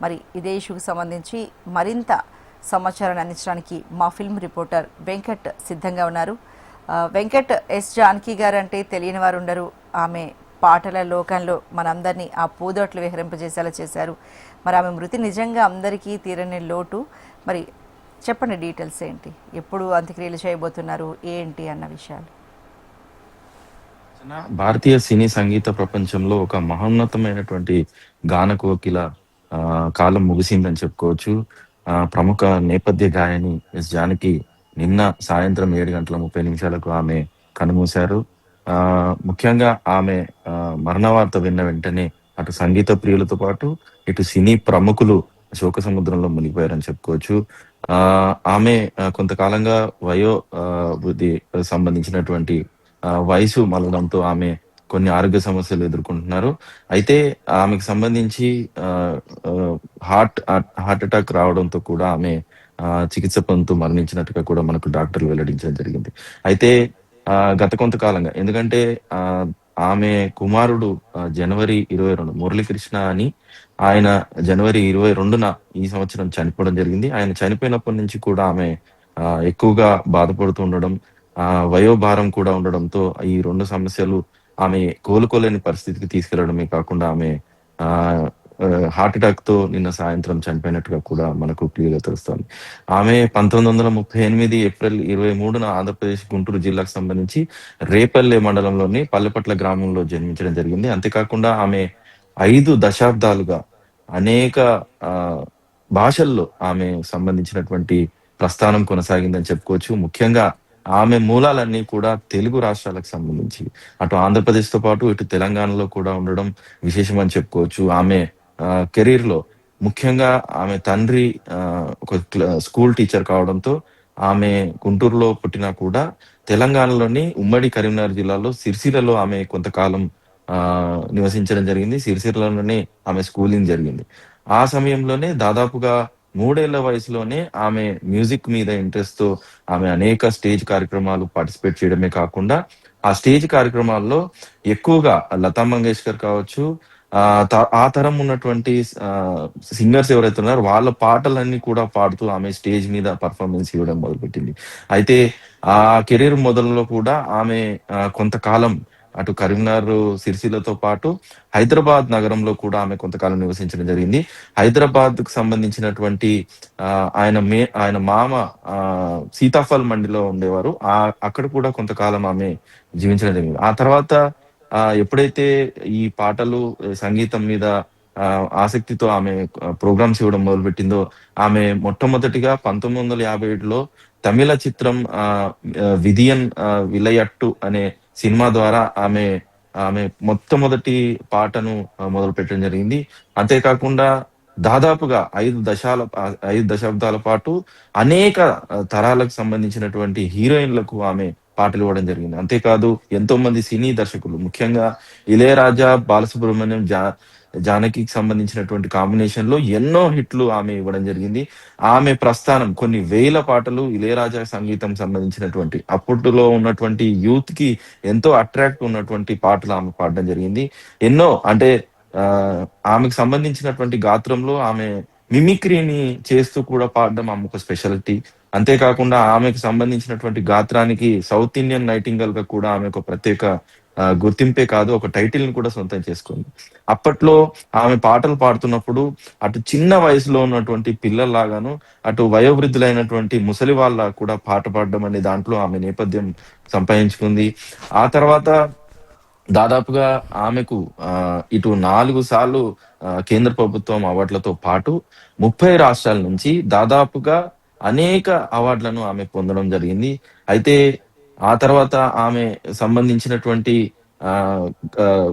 మరి ఇదే ఇష్యూకి సంబంధించి మరింత సమాచారాన్ని అందించడానికి మా ఫిల్మ్ రిపోర్టర్ వెంకట్ సిద్ధంగా ఉన్నారు. వెంకట్, ఎస్ జానకి గారు అంటే తెలియని వారు ఉండరు. ఆమె పాటల లోకంలో మనందరినీ ఆ పూదోట్లు విహరింపజేసేలా చేశారు. మరి ఆమె మృతి నిజంగా అందరికీ తీరని లోటు. మరి చెప్పండి, డీటెయిల్స్ ఏంటి, ఎప్పుడు అంత్యక్రియలు చేయబోతున్నారు, ఏంటి అన్న విషయాలు. భారతీయ సినీ సంగీత ప్రపంచంలో ఒక మహోన్నతమైనటువంటి గాన కోకిల కాలం ముగిసిందని చెప్పుకోవచ్చు. ప్రముఖ నేపథ్య గాయని ఎస్ జానకి నిన్న సాయంత్రం 7:30 ఆమె కన్నుమూశారు. ముఖ్యంగా ఆమె మరణ వార్త విన్న వెంటనే అటు సంగీత ప్రియులతో పాటు ఇటు సినీ ప్రముఖులు శోక సముద్రంలో మునిగిపోయారని చెప్పుకోవచ్చు. ఆమె కొంతకాలంగా వయో వృద్ధి సంబంధించినటువంటి వయసు మళ్ళడంతో ఆమె కొన్ని ఆరోగ్య సమస్యలు ఎదుర్కొంటున్నారు. అయితే ఆమెకు సంబంధించి హార్ట్ హార్ట్ అటాక్ రావడంతో కూడా ఆమె చికిత్స పొందుతూ మరణించినట్టుగా కూడా మనకు డాక్టర్లు వెల్లడించడం జరిగింది. అయితే గత కొంతకాలంగా ఎందుకంటే ఆమె కుమారుడు జనవరి 22 మురళీకృష్ణ అని ఆయన జనవరి 22న ఈ సంవత్సరం చనిపోవడం జరిగింది. ఆయన చనిపోయినప్పటి నుంచి కూడా ఆమె ఎక్కువగా బాధపడుతూ ఉండడం, వయోభారం కూడా ఉండడంతో ఈ 2 సమస్యలు ఆమె కోలుకోలేని పరిస్థితికి తీసుకెళ్లడమే కాకుండా ఆమె ఆహ్, హార్ట్ అటాక్‌తో నిన్న సాయంత్రం చనిపోయినట్టుగా కూడా మనకు క్లియర్‌గా తెలుస్తోంది. ఆమె 1938 ఏప్రిల్ 23న ఆంధ్రప్రదేశ్ గుంటూరు జిల్లాకు సంబంధించి రేపల్లె మండలంలోని పల్లెపట్ల గ్రామంలో జన్మించడం జరిగింది. అంతేకాకుండా ఆమె 5 దశాబ్దాలుగా అనేక ఆహ్, భాషల్లో ఆమె సంబంధించినటువంటి ప్రస్థానం కొనసాగిందని చెప్పుకోవచ్చు. ముఖ్యంగా ఆమె మూలాలన్నీ కూడా తెలుగు రాష్ట్రాలకు సంబంధించి. అటు ఆంధ్రప్రదేశ్‌తో పాటు ఇటు తెలంగాణలో కూడా ఉండడం విశేషమని చెప్పుకోవచ్చు. ఆమె కెరీర్‌లో ముఖ్యంగా ఆమె తండ్రి ఒక స్కూల్ టీచర్ కావడంతో ఆమె గుంటూరులో పుట్టినా కూడా తెలంగాణలోని ఉమ్మడి కరీంనగర్ జిల్లాలో సిరిసిల్లలో ఆమె కొంతకాలం నివసించడం జరిగింది. సిరిసిల్లలోనే ఆమె స్కూలింగ్ జరిగింది. ఆ సమయంలోనే దాదాపుగా 3 ఏళ్ల వయసులోనే ఆమె మ్యూజిక్ మీద ఇంట్రెస్ట్‌తో ఆమె అనేక స్టేజ్ కార్యక్రమాలు పార్టిసిపేట్ చేయడమే కాకుండా, ఆ స్టేజ్ కార్యక్రమాల్లో ఎక్కువగా లతా మంగేష్కర్ కావచ్చు, ఆ తరం ఉన్నటువంటి సింగర్స్ ఎవరైతే ఉన్నారో వాళ్ళ పాటలన్నీ కూడా పాడుతూ ఆమె స్టేజ్ మీద పెర్ఫార్మన్స్ ఇవ్వడం మొదలుపెట్టింది. అయితే ఆ కెరీర్ మొదలులో కూడా ఆమె కొంతకాలం అటు కరీంనగర్, సిరిసిల్లతో పాటు హైదరాబాద్ నగరంలో కూడా ఆమె కొంతకాలం నివసించడం జరిగింది. హైదరాబాద్‌కు సంబంధించినటువంటి ఆయన మామ సీతాఫల్ మండిలో ఉండేవారు. అక్కడ కూడా కొంతకాలం ఆమె జీవించడం జరిగింది. ఆ తర్వాత ఎప్పుడైతే ఈ పాటలు, సంగీతం మీద ఆసక్తితో ఆమె ప్రోగ్రామ్స్ ఇవ్వడం మొదలుపెట్టిందో, ఆమె మొట్టమొదటిగా 1957లో తమిళ చిత్రం 'విదియన్ విలయట్టు' అనే సినిమా ద్వారా ఆమె ఆమె మొట్టమొదటి పాటను మొదలుపెట్టడం జరిగింది. అంతేకాకుండా దాదాపుగా 5 దశాబ్దాల పాటు అనేక తరాలకు సంబంధించినటువంటి హీరోయిన్‌లకు ఆమె పాటలివ్వడం జరిగింది. అంతేకాదు ఎంతోమంది సినీ దర్శకులు ముఖ్యంగా 'ఇళయరాజా', 'బాలసుబ్రహ్మణ్యం', జానకికి సంబంధించినటువంటి కాంబినేషన్‌లో ఎన్నో హిట్లు ఆమె ఇవ్వడం జరిగింది. ఆమె ప్రస్థానం కొన్ని వేల పాటలు 'ఇళయరాజా' సంగీతం సంబంధించినటువంటి అప్పట్లో ఉన్నటువంటి యూత్‌కి ఎంతో అట్రాక్ట్ ఉన్నటువంటి పాటలు ఆమె పాడడం జరిగింది. ఎన్నో అంటే ఆమెకు సంబంధించినటువంటి గాత్రంలో ఆమె మిమిక్రీని చేస్తూ కూడా పాడడం ఆమెకు స్పెషాలిటీ. అంతేకాకుండా ఆమెకు సంబంధించినటువంటి గాత్రానికి సౌత్ ఇండియన్ నైటింగేల్‌గా కూడా ఆమెకు ప్రత్యేక గుర్తింపే కాదు, ఒక టైటిల్‌ని కూడా సొంతం చేసుకుంది. అప్పట్లో ఆమె పాటలు పాడుతున్నప్పుడు అటు చిన్న వయసులో ఉన్నటువంటి పిల్లల్లాగాను, అటు వయోవృద్ధులైనటువంటి ముసలి వాళ్ళ కూడా పాట పాడడం అనే దాంట్లో ఆమె నేపథ్యం సంపాదించుకుంది. ఆ తర్వాత దాదాపుగా ఆమెకు ఇటు 4 సార్లు కేంద్ర ప్రభుత్వం అవార్డులతో పాటు 30 రాష్ట్రాల నుంచి దాదాపుగా అనేక అవార్డులను ఆమె పొందడం జరిగింది. అయితే ఆ తర్వాత ఆమె సంబంధించినటువంటి ఆహ్, ఆహ్,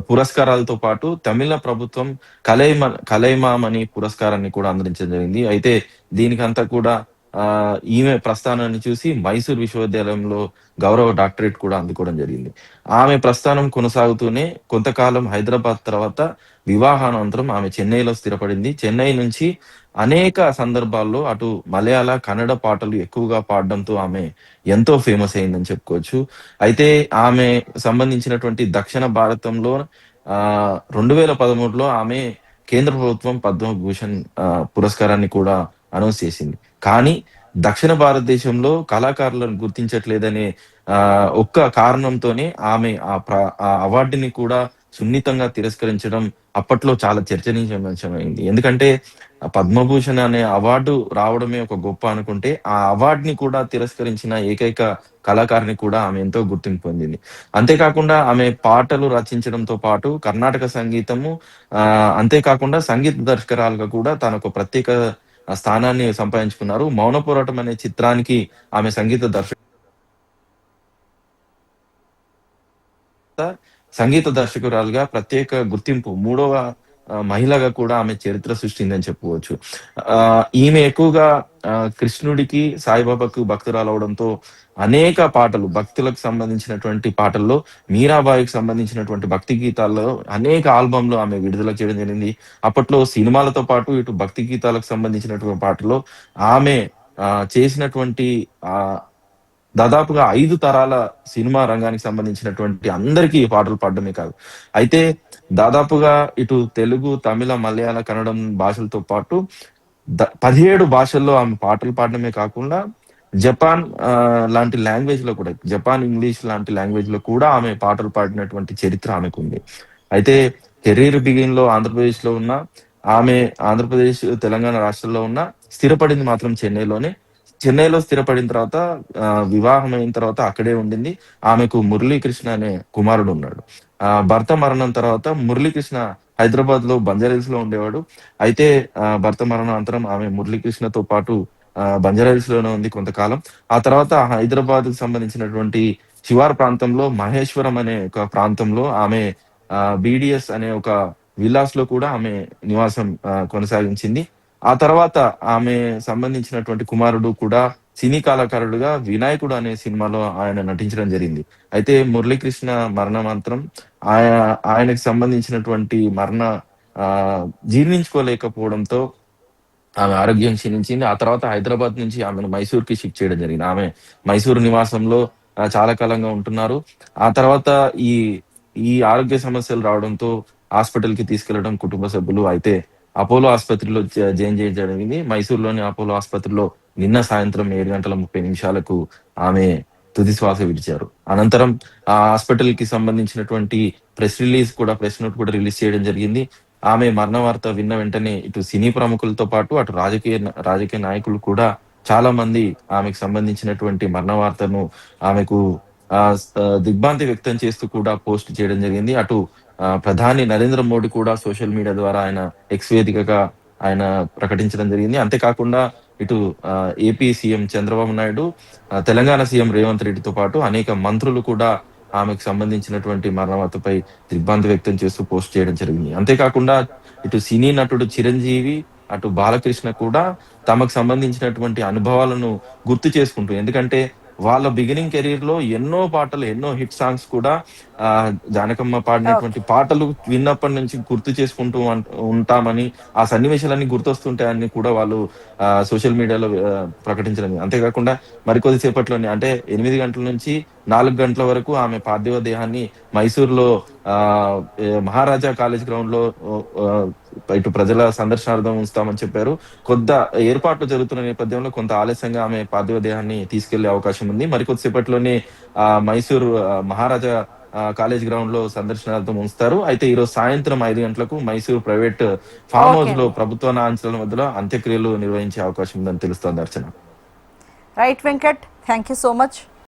పురస్కారాలతో పాటు తమిళ ప్రభుత్వం కలైమామణి అనే పురస్కారాన్ని కూడా అందించడం జరిగింది. అయితే దీనికంతా కూడా ఈమె ప్రస్థానాన్ని చూసి మైసూర్ విశ్వవిద్యాలయంలో గౌరవ డాక్టరేట్ కూడా అందుకోవడం జరిగింది. ఆమె ప్రస్థానం కొనసాగుతూనే కొంతకాలం హైదరాబాద్ తర్వాత వివాహానంతరం ఆమె చెన్నైలో స్థిరపడింది. చెన్నై నుంచి అనేక సందర్భాల్లో అటు మలయాళ, కన్నడ పాటలు ఎక్కువగా పాడడంతో ఆమె ఎంతో ఫేమస్ అయిందని చెప్పుకోవచ్చు. అయితే ఆమె సంబంధించినటువంటి దక్షిణ భారతంలో 2013లో ఆమె కేంద్ర ప్రభుత్వం పద్మభూషణ్ పురస్కారాన్ని కూడా అనౌన్స్ చేసింది. కానీ దక్షిణ భారతదేశంలో కళాకారులను గుర్తించట్లేదనే ఒక్క కారణంతోనే ఆమె ఆ అవార్డుని కూడా సున్నితంగా తిరస్కరించడం అప్పట్లో చాలా చర్చనీయాంశమైంది. ఎందుకంటే పద్మభూషణ్ అనే అవార్డు రావడమే ఒక గొప్ప అనుకుంటే, ఆ అవార్డుని కూడా తిరస్కరించిన ఏకైక కళాకారిణి కూడా ఆమె ఎంతో గుర్తింపు పొందింది. అంతేకాకుండా ఆమె పాటలు రచించడంతో పాటు కర్ణాటక సంగీతము, అంతేకాకుండా సంగీత దర్శకురాలుగా కూడా తనకు ప్రత్యేక స్థానాన్ని సంపాదించుకున్నారు. మౌన పోరాటం అనే చిత్రానికి ఆమె సంగీత దర్శకురాలుగా ప్రత్యేక గుర్తింపు, మూడవ మహిళగా కూడా ఆమె చరిత్ర సృష్టిందని చెప్పుకోవచ్చు. ఈమె ఎక్కువగా కృష్ణుడికి, సాయిబాబాకు భక్తురాలవడంతో అనేక పాటలు, భక్తులకు సంబంధించినటువంటి పాటల్లో, మీరాబాయికి సంబంధించినటువంటి భక్తి గీతాల్లో అనేక ఆల్బమ్‌లు ఆమె విడుదల చేయడం జరిగింది. అప్పట్లో సినిమాలతో పాటు ఇటు భక్తి గీతాలకు సంబంధించినటువంటి పాటల్లో ఆమె చేసినటువంటి ఆహ్ దాదాపుగా 5 తరాల సినిమా రంగానికి సంబంధించినటువంటి అందరికీ ఈ పాటలు పాడడమే కాదు. అయితే దాదాపుగా ఇటు తెలుగు, తమిళ, మలయాళ, కన్నడం భాషలతో పాటు 17 భాషల్లో ఆమె పాటలు పాడడమే కాకుండా జపాన్ లాంటి లాంగ్వేజ్‌లో కూడా, జపాన్ ఇంగ్లీష్ లాంటి లాంగ్వేజ్‌లో కూడా ఆమె పాటలు పాడినటువంటి చరిత్ర ఆమెకుంది. అయితే కెరీర్ బిగిన్‌లో ఆంధ్రప్రదేశ్‌లో ఉన్న ఆమె, ఆంధ్రప్రదేశ్, తెలంగాణ రాష్ట్రాల్లో ఉన్న, స్థిరపడింది మాత్రం చెన్నైలోనే. చెన్నైలో స్థిరపడిన తర్వాత వివాహం అయిన తర్వాత అక్కడే ఉండింది. ఆమెకు మురళీకృష్ణ అనే కుమారుడున్నాడు. భర్త మరణం తర్వాత మురళీకృష్ణ హైదరాబాద్‌లో బంజారాహిల్స్‌లో ఉండేవాడు. అయితే భర్త మరణానంతరం ఆమె మురళీకృష్ణతో పాటు బంజారాహిల్స్‌లోనే ఉంది కొంతకాలం. ఆ తర్వాత హైదరాబాద్‌కు సంబంధించినటువంటి శివారు ప్రాంతంలో మహేశ్వరం అనే ఒక ప్రాంతంలో ఆమె బీడీఎస్ అనే ఒక విల్లాస్‌లో కూడా ఆమె నివాసం కొనసాగించింది. ఆ తర్వాత ఆమె సంబంధించినటువంటి కుమారుడు కూడా సినీ కళాకారుడుగా 'వినాయకుడు' అనే సినిమాలో ఆయన నటించడం జరిగింది. అయితే మురళీకృష్ణ మరణానంతరం ఆయ ఆయనకి సంబంధించినటువంటి జీర్ణించుకోలేకపోవడంతో ఆమె ఆరోగ్యం క్షీణించింది. ఆ తర్వాత హైదరాబాద్ నుంచి ఆమెను మైసూర్‌కి షిఫ్ట్ చేయడం జరిగింది. ఆమె మైసూరు నివాసంలో చాలా కాలంగా ఉంటున్నారు. ఆ తర్వాత ఈ ఈ ఆరోగ్య సమస్యలు రావడంతో హాస్పిటల్‌కి తీసుకెళ్లడం కుటుంబ సభ్యులు. అయితే అపోలో ఆసుపత్రిలో జాయిన్ చేయడం జరిగింది. మైసూరులోని అపోలో ఆసుపత్రిలో నిన్న సాయంత్రం 7:30 ఆమె తుది శ్వాస విడిచారు. అనంతరం ఆ హాస్పిటల్‌కి సంబంధించినటువంటి ప్రెస్ నోట్ కూడా రిలీజ్ చేయడం జరిగింది. ఆమె మరణ వార్త విన్న వెంటనే ఇటు సినీ ప్రముఖులతో పాటు అటు రాజకీయ నాయకులు కూడా చాలా మంది ఆమెకు సంబంధించినటువంటి మరణ వార్తను ఆమెకు దిగ్భ్రాంతి వ్యక్తం చేస్తూ కూడా పోస్ట్ చేయడం జరిగింది. అటు ప్రధాని నరేంద్ర మోడీ కూడా సోషల్ మీడియా ద్వారా ఆయన ఎక్స్ వేదికగా ఆయన ప్రకటించడం జరిగింది. అంతేకాకుండా ఇటు AP CM Chandrababu Naidu, Telangana CM Revanth రెడ్డితో పాటు అనేక మంత్రులు కూడా ఆమెకు సంబంధించినటువంటి మరణ వార్తపై దిగ్భ్రాంతి వ్యక్తం చేస్తూ పోస్ట్ చేయడం జరిగింది. అంతేకాకుండా ఇటు సినీ నటుడు చిరంజీవి, అటు బాలకృష్ణ కూడా తమకు సంబంధించినటువంటి అనుభవాలను గుర్తు చేసుకుంటూ, ఎందుకంటే వాళ్ళ బిగినింగ్ కెరీర్ లో ఎన్నో పాటలు, ఎన్నో హిట్ సాంగ్స్ కూడా జానకమ్మ పాడినటువంటి ఓకే. పాటలు విన్నప్పటి నుంచి గుర్తు చేసుకుంటూ ఉంటామని, ఆ సన్నివేశాలన్నీ గుర్తొస్తుంటాయని కూడా వాళ్ళు సోషల్ మీడియాలో ప్రకటించడం. అంతేకాకుండా మరికొద్ది సేపట్లోనే, అంటే 8 గంటల నుంచి 4 గంటల వరకు ఆమె పార్థివ దేహాన్ని మైసూరులో మహారాజా కాలేజ్ గ్రౌండ్ లో ఇటు ప్రజల సందర్శనార్థం ఉంచుతామని చెప్పారు. ఏర్పాట్లు జరుగుతున్న నేపథ్యంలో కొంత ఆలస్యంగా ఆమె పార్థివ దేహాన్ని తీసుకెళ్లే అవకాశం ఉంది. మరికొద్ది సేపట్లోనే మైసూరు మహారాజా కాలేజ్ గ్రౌండ్ లో సందర్శనార్థం ఉంచుతారు. అయితే ఈరోజు సాయంత్రం 5 గంటలకు Mysore private farm okay house లో అండి. ప్రభుత్వ ఆంక్షల మధ్యలో అంత్యక్రియలు నిర్వహించే అవకాశం ఉందని తెలుస్తోంది Archana. Right Venkat, thank you so much.